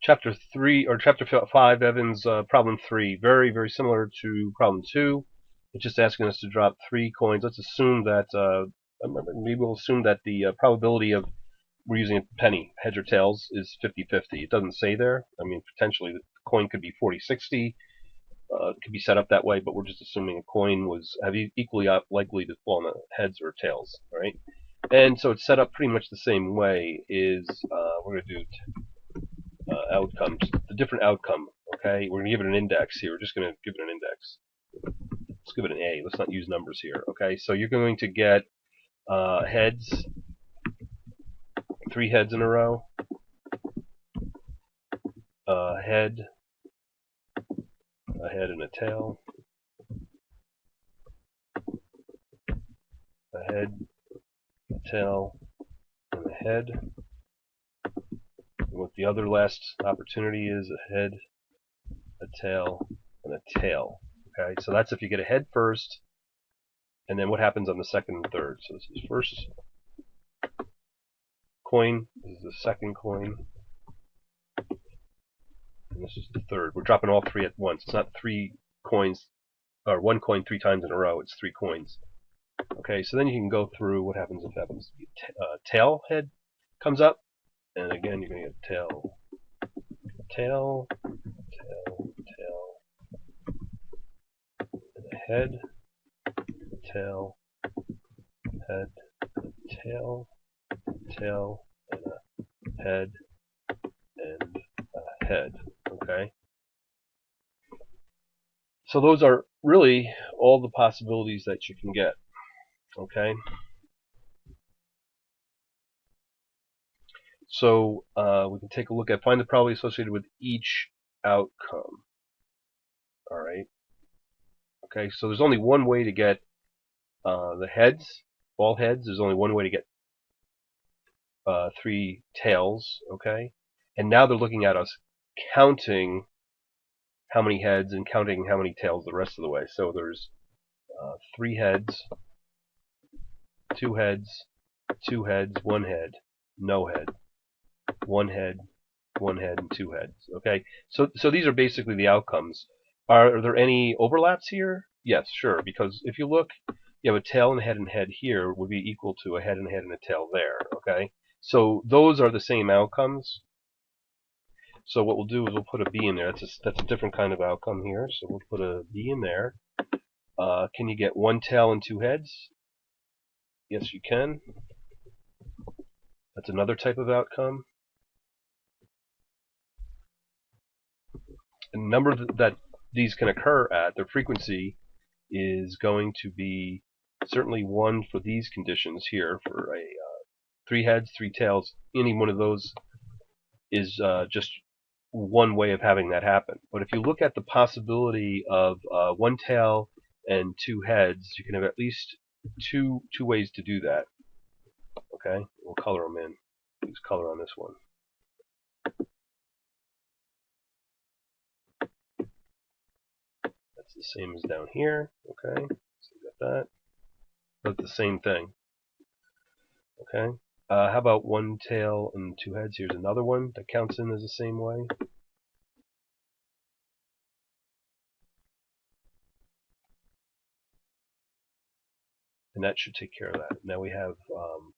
Chapter 3 or Chapter 5, Evans, problem 3, very similar to problem 2. It's just asking us to drop 3 coins. Let's assume that maybe we'll assume that the probability of we're using a penny, heads or tails, is 50-50. It doesn't say there. I mean, potentially the coin could be 40-60. It could be set up that way, but we're just assuming a coin was equally likely to fall on the heads or tails, right? And so it's set up pretty much the same way. We're going to do outcomes, the different outcome. Okay, we're going to give it an index here. We're just going to give it an index. Let's give it an A. Let's not use numbers here. Okay, so you're going to get heads, 3 heads in a row, a head and a tail, a head, a tail, and a head. And what the other last opportunity is, a head, a tail, and a tail. Okay, so that's if you get a head first, and then what happens on the second and third. So this is first coin, this is the second coin, and this is the third. We're dropping all 3 at once. It's not 3 coins, or 1 coin 3 times in a row. It's 3 coins. Okay, so then you can go through what happens if tail head comes up, and again you're going to get tail, tail, tail, tail, and a head, tail, head, tail, tail, and a head, and a head. Okay, so those are really all the possibilities that you can get. Okay, so we can take a look at find the probability associated with each outcome. All right. Okay, so there's only one way to get the heads, all heads. There's only one way to get 3 tails. Okay, and now they're looking at us counting how many heads and counting how many tails the rest of the way. So there's 3 heads, 2 heads, 2 heads, 1 head, no head, 1 head, 1 head, and 2 heads. Okay, so these are basically the outcomes. Are there any overlaps here? Yes, sure, because if you look, you have a tail and a head here would be equal to a head and a tail there. Okay, so those are the same outcomes. So what we'll do is we'll put a B in there. That's a different kind of outcome here. So we'll put a B in there. Can you get 1 tail and 2 heads? Yes, you can. That's another type of outcome. And the number that these can occur at, their frequency, is going to be certainly 1 for these conditions here. For a 3 heads, 3 tails, any one of those is just one way of having that happen. But if you look at the possibility of 1 tail and 2 heads, you can have at least two ways to do that. Okay, we'll color them in. Use color on this one. That's the same as down here. Okay, so we got that. That's the same thing. Okay, how about 1 tail and 2 heads? Here's another one that counts in as the same way. And that should take care of that. Now we have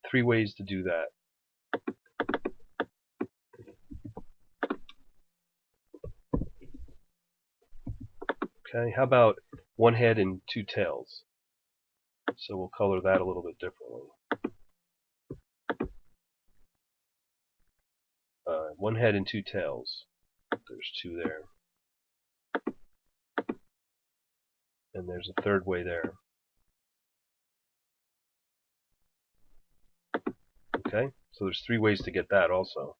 3 ways to do that. Okay, how about 1 head and 2 tails? So we'll color that a little bit differently. 1 head and 2 tails. There's 2 there. And there's a third way there. Okay, so there's 3 ways to get that also.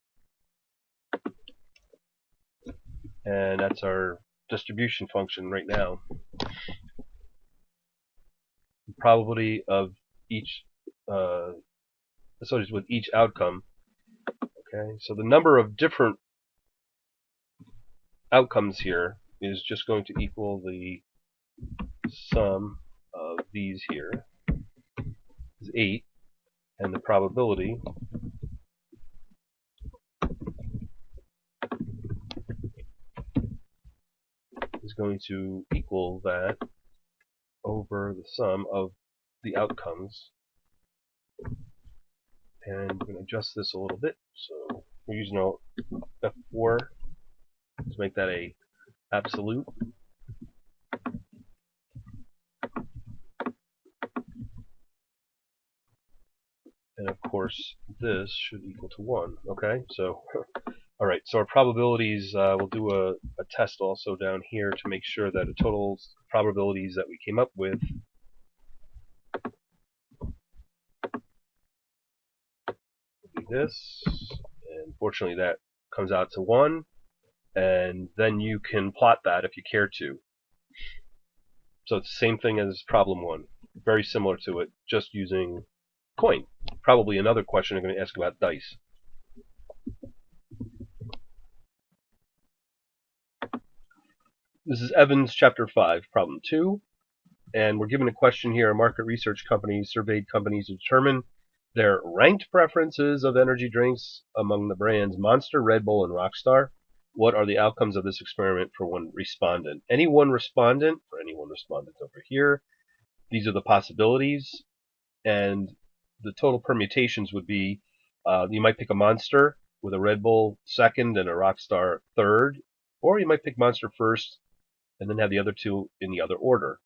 And that's our distribution function right now. The probability of each associated with each outcome. Okay, so the number of different outcomes here is just going to equal the sum of these here is 8, and the probability is going to equal that over the sum of the outcomes. And we're going to adjust this a little bit. So we're using F4 to make that a absolute. And of course, this should equal to 1. Okay, so alright, so our probabilities, we'll do a test also down here to make sure that the total probabilities that we came up with will be this. And fortunately, that comes out to 1. And then you can plot that if you care to. So it's the same thing as problem 1. Very similar to it, just using coin. Probably another question I'm going to ask about dice. This is Evans chapter 5, problem 2. And we're given a question here. A market research company surveyed companies to determine their ranked preferences of energy drinks among the brands Monster, Red Bull, and Rockstar. What are the outcomes of this experiment for one respondent? Any one respondent, or any one respondent over here, these are the possibilities, and the total permutations would be, you might pick a Monster with a Red Bull second and a Rockstar third, or you might pick Monster first and then have the other two in the other order.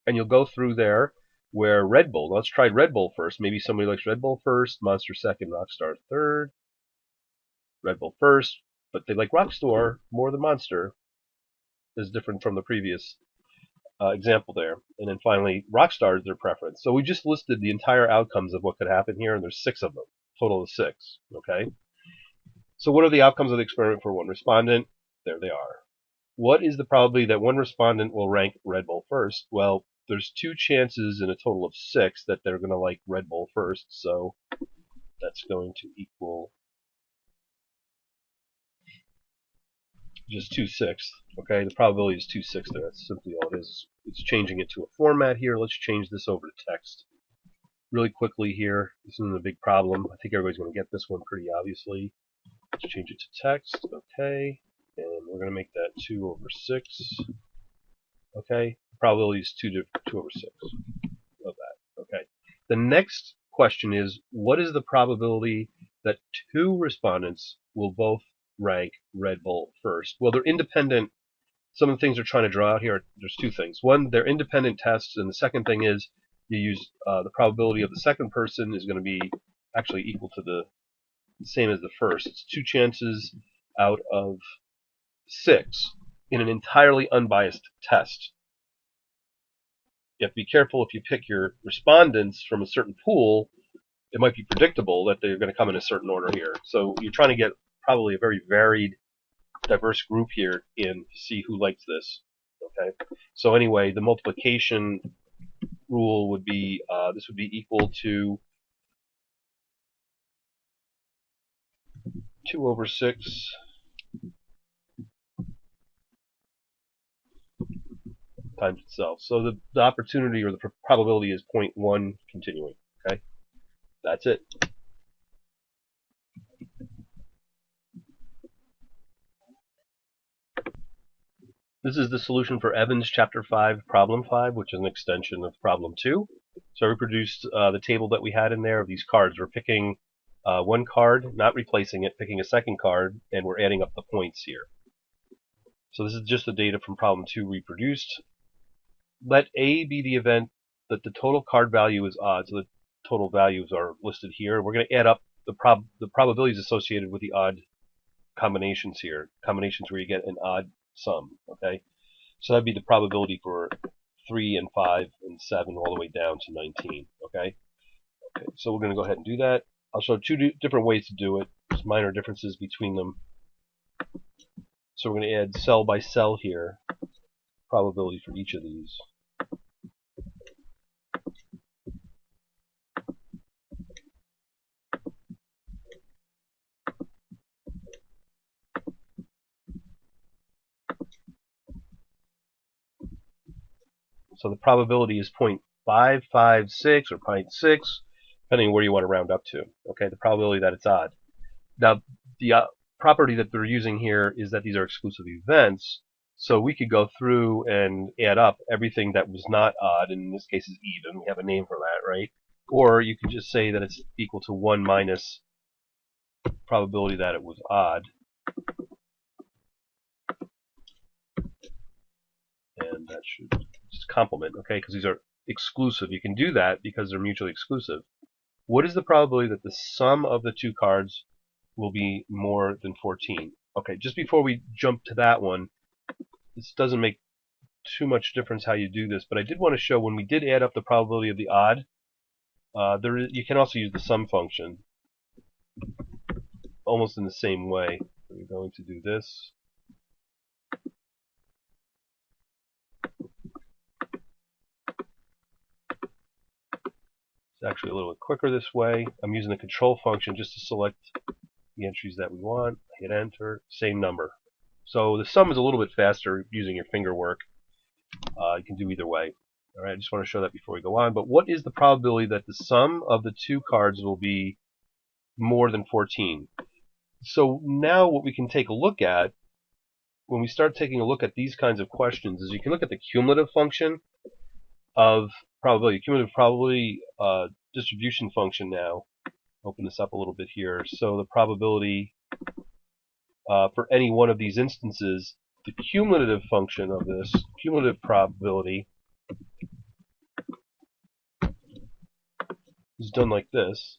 And you'll go through there where Red Bull, let's try Red Bull first. Maybe somebody likes Red Bull first, Monster second, Rockstar third, Red Bull first, but they like Rockstar more than Monster. Is different from the previous example there. And then finally, Rockstar is their preference. So we just listed the entire outcomes of what could happen here, and there's 6 of them. Total of 6. Okay? So what are the outcomes of the experiment for one respondent? There they are. What is the probability that one respondent will rank Red Bull first? Well, there's 2 chances in a total of 6 that they're going to like Red Bull first, so that's going to equal just 2/6. Okay, the probability is 2/6 there. That's simply all it is. It's changing it to a format here. Let's change this over to text really quickly here. This isn't a big problem. I think everybody's going to get this one pretty obviously. Let's change it to text. Okay, and we're going to make that 2/6. Okay, the probability is 2/6 of that. Okay. The next question is, what is the probability that 2 respondents will both rank Red Bull first? Well, they're independent. Some of the things they're trying to draw out here, there's 2 things. One, they're independent tests, and the second thing is you use the probability of the second person is going to be actually equal to the same as the first. It's 2 chances out of 6 in an entirely unbiased test. You have to be careful if you pick your respondents from a certain pool. It might be predictable that they're going to come in a certain order here. So you're trying to get probably a very varied, diverse group here in to see who likes this. Okay. So anyway, the multiplication rule would be this would be equal to 2/6 times itself. So the opportunity or the probability is 0.1 continuing. Okay, that's it. This is the solution for Evans chapter 5, problem 5, which is an extension of problem 2. So I reproduced the table that we had in there of these cards. We're picking one card, not replacing it, picking a second card, and we're adding up the points here. So this is just the data from problem 2 reproduced. Let A be the event that the total card value is odd, so the total values are listed here. We're going to add up the probabilities associated with the odd combinations here, combinations where you get an odd sum. Okay, so that'd be the probability for 3 and 5 and 7 all the way down to 19. Okay, so we're going to go ahead and do that. I'll show 2 different ways to do it. There's minor differences between them. So we're going to add cell by cell here, probability for each of these. So the probability is 0.556 or 0.6, depending on where you want to round up to. Okay, the probability that it's odd. Now, the property that they're using here is that these are exclusive events. So we could go through and add up everything that was not odd, and in this case is even. We have a name for that, right? Or you can just say that it's equal to 1 minus probability that it was odd. And that should just complement, okay? Because these are exclusive. You can do that because they're mutually exclusive. What is the probability that the sum of the two cards will be more than 14? Okay, just before we jump to that one, this doesn't make too much difference how you do this, but I did want to show when we did add up the probability of the odd, you can also use the sum function almost in the same way. We're going to do this. It's actually a little bit quicker this way. I'm using the control function just to select the entries that we want. Hit enter, same number. So the sum is a little bit faster using your finger work. You can do either way. All right, I just want to show that before we go on. But what is the probability that the sum of the two cards will be more than 14? So now what we can take a look at when we start taking a look at these kinds of questions is you can look at the cumulative function of probability, cumulative probability distribution function now. Open this up a little bit here. So the probability for any one of these instances, the cumulative function of this, cumulative probability, is done like this.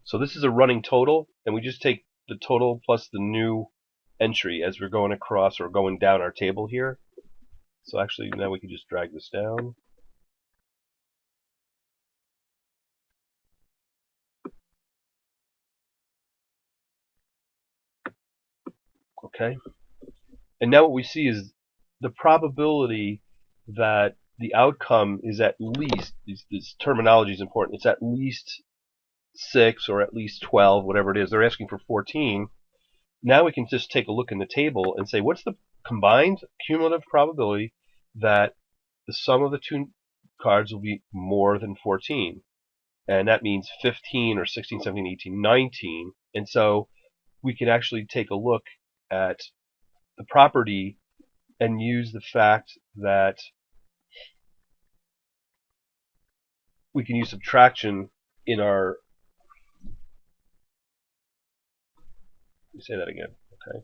So this is a running total, and we just take the total plus the new entry as we're going across or going down our table here. So actually now we can just drag this down. Okay. And now what we see is the probability that the outcome is at least, this terminology is important, it's at least 6 or at least 12, whatever it is. They're asking for 14. Now we can just take a look in the table and say, what's the combined cumulative probability that the sum of the two cards will be more than 14? And that means 15 or 16, 17, 18, 19. And so we can actually take a look at the property and use the fact that we can use subtraction in our. Let me say that again. Okay.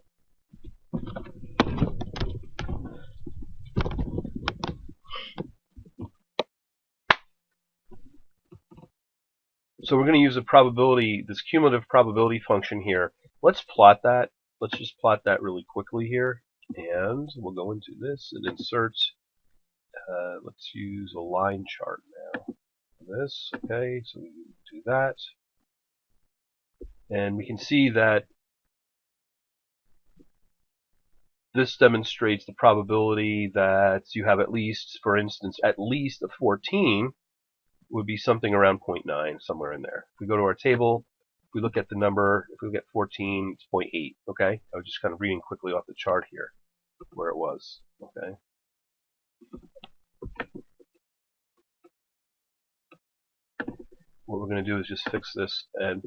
So we're going to use a probability, this cumulative probability function here. Let's plot that. Let's just plot that really quickly here. And we'll go into this and insert. Let's use a line chart now. This, okay, so we do that. And we can see that this demonstrates the probability that you have at least, for instance, at least a 14 would be something around 0.9, somewhere in there. If we go to our table, if we look at the number, if we get 14, it's 0.8, okay? I was just kind of reading quickly off the chart here where it was, okay? What we're going to do is just fix this and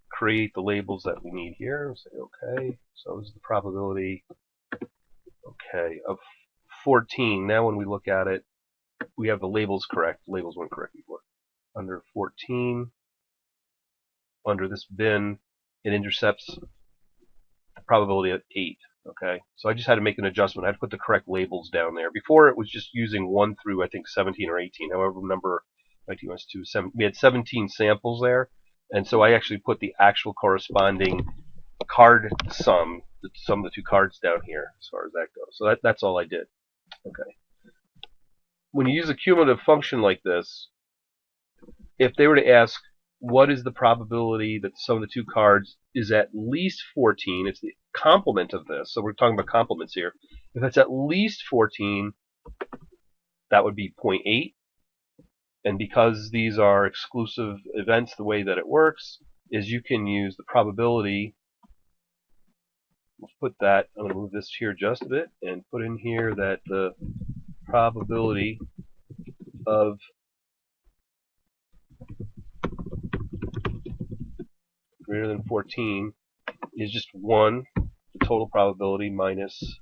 create the labels that we need here. Say okay, so this is the probability, okay, of 14. Now when we look at it, we have the labels correct. The labels weren't correct before. Under 14, under this bin, it intercepts the probability at 8. Okay, so I just had to make an adjustment. I had to put the correct labels down there. Before it was just using 1 through I think 17 or 18. However, number 19 was 2, 7. We had 17 samples there, and so I actually put the actual corresponding card sum, the sum of the two cards down here, as far as that goes. So that's all I did. Okay. When you use a cumulative function like this, if they were to ask what is the probability that the sum of the two cards is at least 14, it's the complement of this. So we're talking about complements here. If it's at least 14, that would be 0.8. And because these are exclusive events, the way that it works is you can use the probability. Let's put that, I'm going to move this here just a bit and put in here that the probability of greater than 14 is just 1, the total probability, minus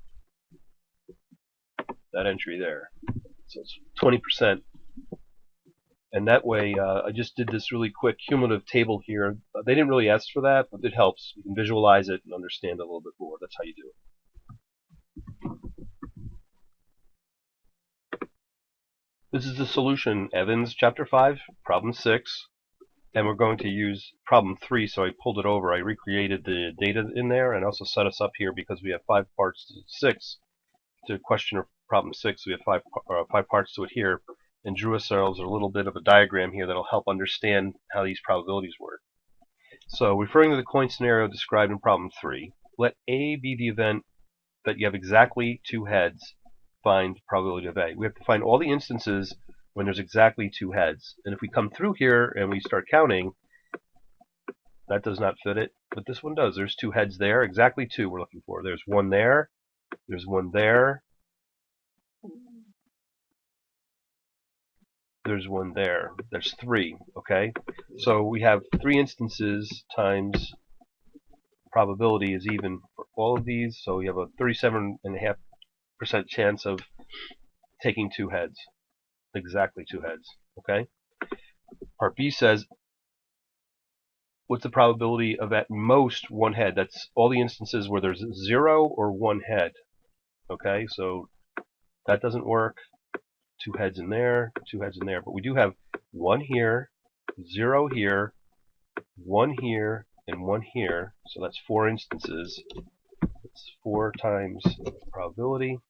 that entry there. So it's 20%. And that way, I just did this really quick cumulative table here. They didn't really ask for that, but it helps. You can visualize it and understand it a little bit more. That's how you do it. This is the solution, Evans, Chapter 5, Problem 6. And we're going to use Problem 3, so I pulled it over. I recreated the data in there and also set us up here because we have 5 parts to 6. To question Problem 6, we have 5 parts to it here. And drew ourselves a little bit of a diagram here that'll help understand how these probabilities work. So, referring to the coin scenario described in Problem 3, let A be the event that you have exactly 2 heads. Find probability of A. We have to find all the instances when there's exactly 2 heads. And if we come through here and we start counting, that does not fit it, but this one does. There's 2 heads there, exactly 2 we're looking for. There's 1 there, there's 1 there, there's 1 there. There's 3, okay? So we have 3 instances times probability is even for all of these, so we have a 37.5% chance of taking 2 heads. Exactly 2 heads, okay? Part B says, what's the probability of at most 1 head? That's all the instances where there's 0 or 1 head, okay? So that doesn't work. 2 heads in there, 2 heads in there. But we do have 1 here, 0 here, 1 here, and 1 here. So that's 4 instances. It's 4 times probability.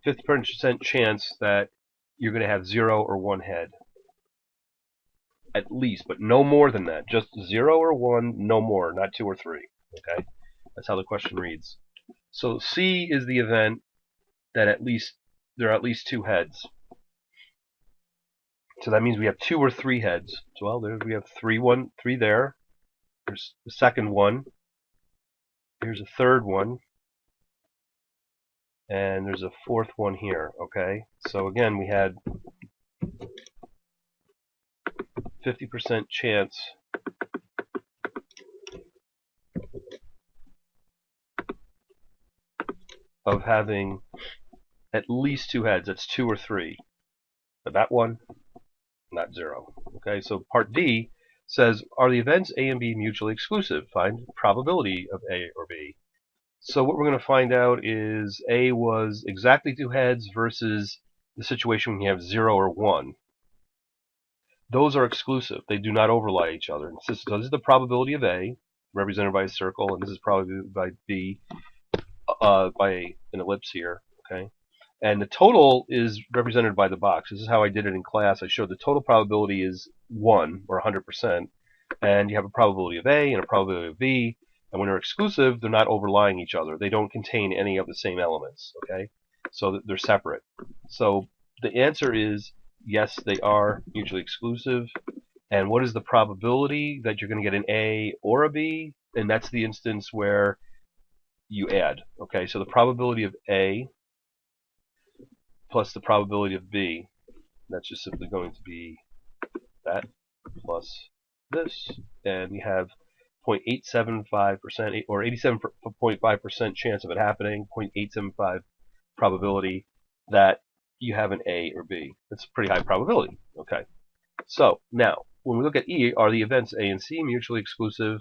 50% chance that you're going to have 0 or 1 head. At least, but no more than that. Just 0 or 1, no more, not 2 or 3. Okay? That's how the question reads. So C is the event that there are at least 2 heads. So that means we have 2 or 3 heads. So well, there we have 3 there. There's the second one. Here's a third one. And there's a fourth one here, okay? So again, we had 50% chance of having at least 2 heads. That's 2 or 3. But that one, not 0. Okay, so part D says, are the events A and B mutually exclusive? Find probability of A or B. So what we're going to find out is A was exactly 2 heads versus the situation when you have 0 or 1. Those are exclusive. They do not overlay each other. So this is the probability of A, represented by a circle, and this is probability by B, by an ellipse here. Okay, and the total is represented by the box. This is how I did it in class. I showed the total probability is 1, or 100%, and you have a probability of A and a probability of B, and when they're exclusive, they're not overlying each other. They don't contain any of the same elements, okay? So they're separate. So the answer is yes, they are mutually exclusive. And what is the probability that you're going to get an A or a B? And that's the instance where you add, okay? So the probability of A plus the probability of B, that's just simply going to be that plus this, and we have 0.875% or 87.5% chance of it happening, 0.875 probability that you have an A or B. That's a pretty high probability. Okay. So now, when we look at E, are the events A and C mutually exclusive?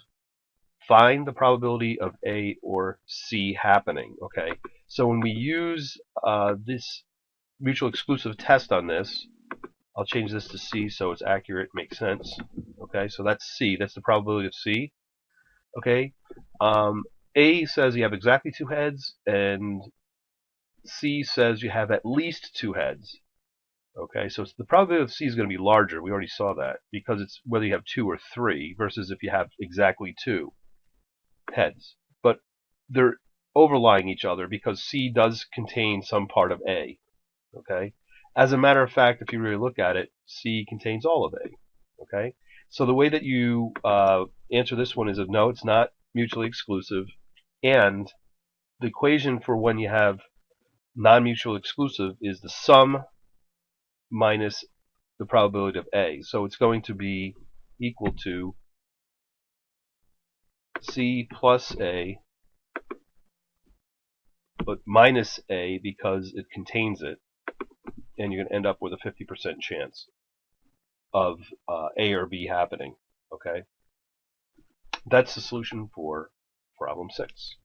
Find the probability of A or C happening. Okay. So when we use this mutual exclusive test on this, I'll change this to C so it's accurate, makes sense. Okay, so that's C. That's the probability of C. Okay, A says you have exactly 2 heads, and C says you have at least 2 heads. Okay, so the probability of C is going to be larger. We already saw that because it's whether you have 2 or 3 versus if you have exactly 2 heads. But they're overlying each other because C does contain some part of A. Okay. As a matter of fact, if you really look at it, C contains all of A. Okay? So the way that you answer this one is that no, it's not mutually exclusive. And the equation for when you have non-mutually exclusive is the sum minus the probability of A. So it's going to be equal to C plus A, but minus A because it contains it, and you're going to end up with a 50% chance of A or B happening. Okay, that's the solution for problem 6.